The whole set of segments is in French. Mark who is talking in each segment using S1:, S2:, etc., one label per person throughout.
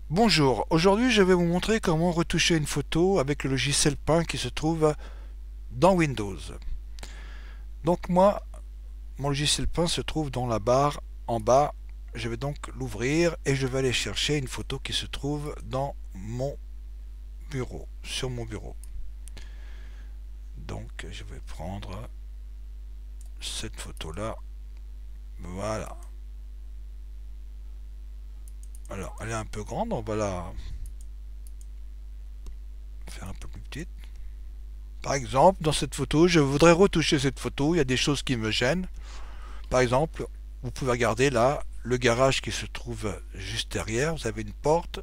S1: Bonjour, aujourd'hui je vais vous montrer comment retoucher une photo avec le logiciel Paint qui se trouve dans Windows. Donc moi, mon logiciel Paint se trouve dans la barre en bas. Je vais donc l'ouvrir et je vais aller chercher une photo qui se trouve dans mon bureau, sur mon bureau. Donc je vais prendre cette photo-là. Voilà. Alors elle est un peu grande, on va la faire un peu plus petite. Par exemple, dans cette photo, je voudrais retoucher cette photo, il y a des choses qui me gênent. Par exemple, vous pouvez regarder là, le garage qui se trouve juste derrière, vous avez une porte,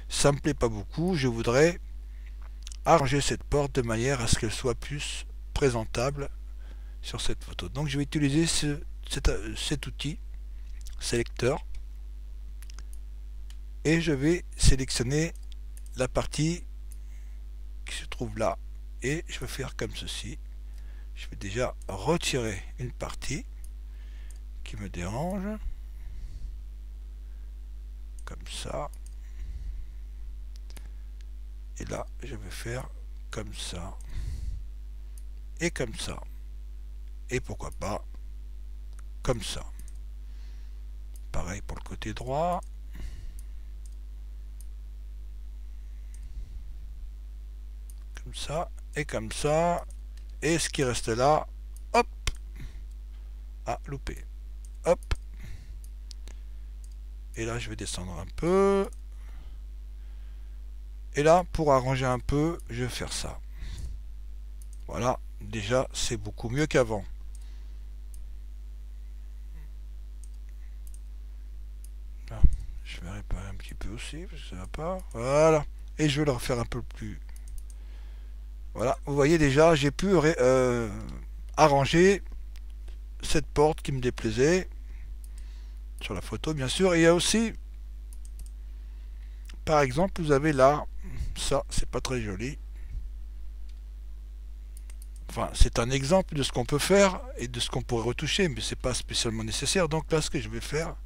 S1: ça me plaît pas beaucoup, je voudrais arranger cette porte de manière à ce qu'elle soit plus présentable sur cette photo. Donc je vais utiliser cet outil, sélecteur, et je vais sélectionner la partie qui se trouve là, et je vais faire comme ceci. Je vais déjà retirer une partie qui me dérange, comme ça. Et là, je vais faire comme ça. Et comme ça. Et pourquoi pas comme ça. Pareil pour le côté droit. Comme ça. Et comme ça. Et ce qui reste là, hop. Ah, loupé. Hop. Et là, je vais descendre un peu. Et là, pour arranger un peu, je vais faire ça. Voilà. Déjà, c'est beaucoup mieux qu'avant. Je vais réparer un petit peu aussi, parce que ça va pas. Voilà. Et je vais le refaire un peu plus. Voilà. Vous voyez déjà, j'ai pu arranger cette porte qui me déplaisait. Sur la photo, bien sûr. Et il y a aussi, par exemple, vous avez là, ça, c'est pas très joli. Enfin, c'est un exemple de ce qu'on peut faire et de ce qu'on pourrait retoucher, mais c'est pas spécialement nécessaire. Donc là, ce que je vais faire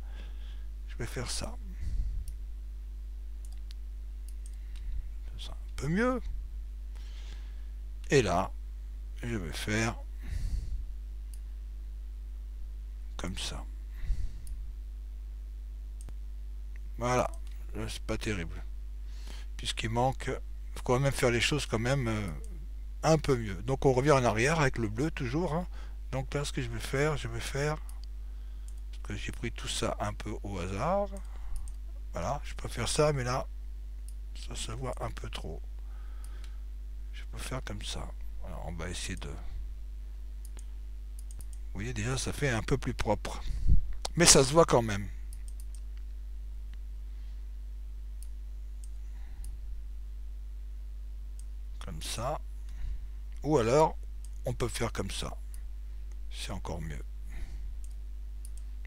S1: ça. C'est un peu mieux. Et là, je vais faire comme ça. Voilà, c'est pas terrible. Puisqu'il manque, il faut quand même faire les choses quand même un peu mieux. Donc on revient en arrière avec le bleu toujours. Hein. Donc là, ce que je vais faire, parce que j'ai pris tout ça un peu au hasard. Voilà, je peux faire ça, mais là, ça se voit un peu trop. Je peux faire comme ça. Alors on va essayer de... Vous voyez déjà, ça fait un peu plus propre. Mais ça se voit quand même. Comme ça. Ou alors, on peut faire comme ça. C'est encore mieux.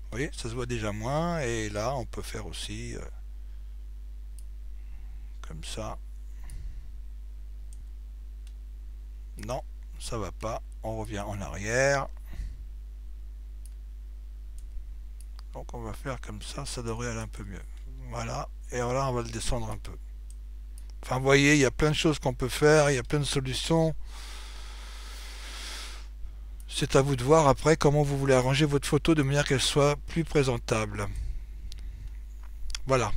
S1: Vous voyez, ça se voit déjà moins. Et là, on peut faire aussi comme ça. Non, ça va pas. On revient en arrière. Donc on va faire comme ça devrait aller un peu mieux. Voilà, et là on va le descendre un peu. Enfin vous voyez, il y a plein de choses qu'on peut faire, il y a plein de solutions. C'est à vous de voir après comment vous voulez arranger votre photo de manière qu'elle soit plus présentable. Voilà,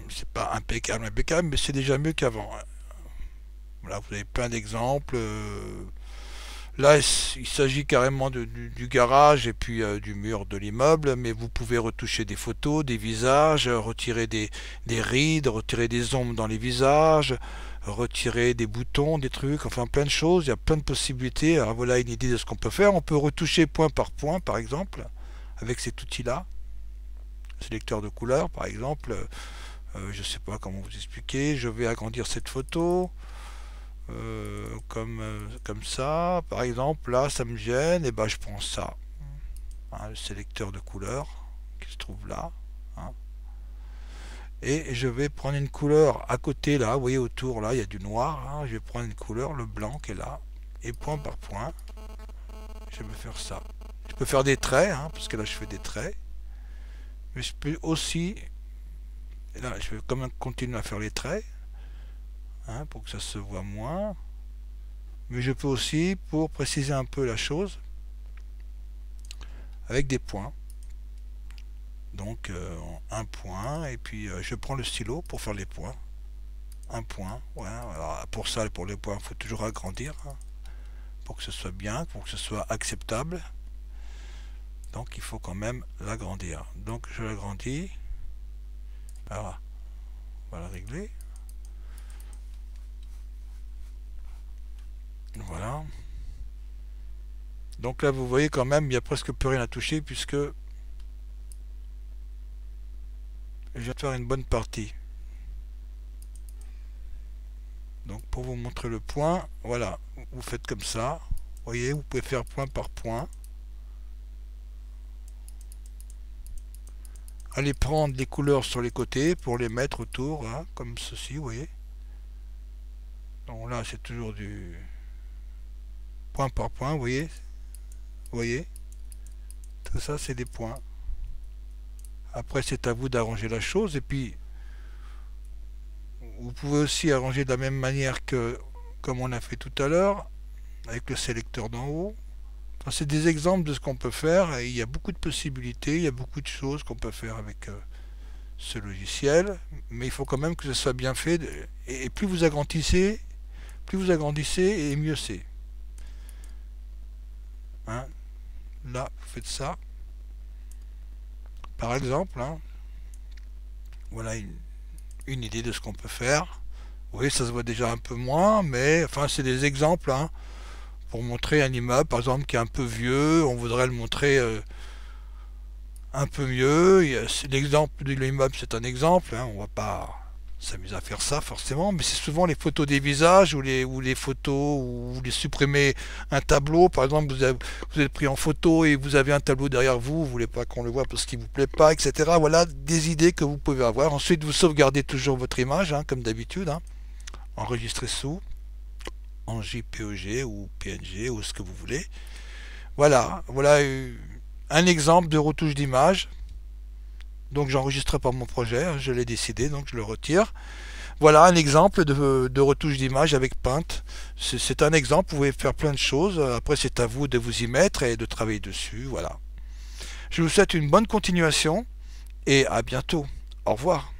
S1: c'est pas impeccable, mais c'est déjà mieux qu'avant. Voilà, vous avez plein d'exemples. Là, il s'agit carrément du garage et puis du mur de l'immeuble, mais vous pouvez retoucher des photos, des visages, retirer des rides, retirer des ombres dans les visages, retirer des boutons, des trucs, enfin plein de choses, il y a plein de possibilités. Alors voilà une idée de ce qu'on peut faire. On peut retoucher point par point, par exemple, avec cet outil-là, sélecteur de couleurs, par exemple. Je ne sais pas comment vous expliquer, je vais agrandir cette photo. Comme ça, par exemple, là ça me gêne, et ben je prends ça, hein, le sélecteur de couleurs qui se trouve là, hein, et je vais prendre une couleur à côté là, vous voyez autour là il y a du noir, hein, je vais prendre une couleur, le blanc qui est là, et point par point, je vais faire ça. Je peux faire des traits, hein, parce que là je fais des traits, mais je peux aussi Et là, je vais quand même continuer à faire les traits, hein, pour que ça se voit moins. Mais je peux aussi, pour préciser un peu la chose, avec des points. Donc un point, et puis je prends le stylo pour faire les points. Un point, voilà. Alors, pour ça, pour les points, il faut toujours agrandir, hein, pour que ce soit bien, pour que ce soit acceptable. Donc il faut quand même l'agrandir. Donc je l'agrandis. Voilà, voilà régler. Voilà. Donc là vous voyez quand même, il n'y a presque plus rien à toucher puisque je viens de faire une bonne partie. Donc pour vous montrer le point, voilà, vous faites comme ça. Vous voyez, vous pouvez faire point par point. Allez prendre les couleurs sur les côtés pour les mettre autour, hein, comme ceci, vous voyez. Donc là c'est toujours du point par point, vous voyez. Vous voyez, tout ça c'est des points. Après c'est à vous d'arranger la chose, et puis vous pouvez aussi arranger de la même manière que comme on a fait tout à l'heure avec le sélecteur d'en haut. Enfin, c'est des exemples de ce qu'on peut faire, et il y a beaucoup de possibilités, il y a beaucoup de choses qu'on peut faire avec ce logiciel, mais il faut quand même que ce soit bien fait, et plus vous agrandissez et mieux c'est, hein. Là vous faites ça par exemple, hein. Voilà une idée de ce qu'on peut faire. Oui, ça se voit déjà un peu moins, mais enfin c'est des exemples, hein, pour montrer un immeuble par exemple qui est un peu vieux, on voudrait le montrer un peu mieux. L'exemple de l'immeuble c'est un exemple, hein, on va pas s'amuser à faire ça forcément, mais c'est souvent les photos des visages ou les photos où vous voulez supprimer un tableau. Par exemple, vous êtes pris en photo et vous avez un tableau derrière vous, vous voulez pas qu'on le voit parce qu'il vous plaît pas, etc. Voilà des idées que vous pouvez avoir. Ensuite, vous sauvegardez toujours votre image, hein, comme d'habitude, hein, enregistrez sous en JPEG ou PNG ou ce que vous voulez. Voilà, voilà un exemple de retouche d'image. Donc j'enregistrerai pas mon projet, hein, je l'ai décidé, donc je le retire. Voilà un exemple de retouche d'image avec Paint. C'est un exemple, vous pouvez faire plein de choses. Après c'est à vous de vous y mettre et de travailler dessus. Voilà. Je vous souhaite une bonne continuation et à bientôt. Au revoir.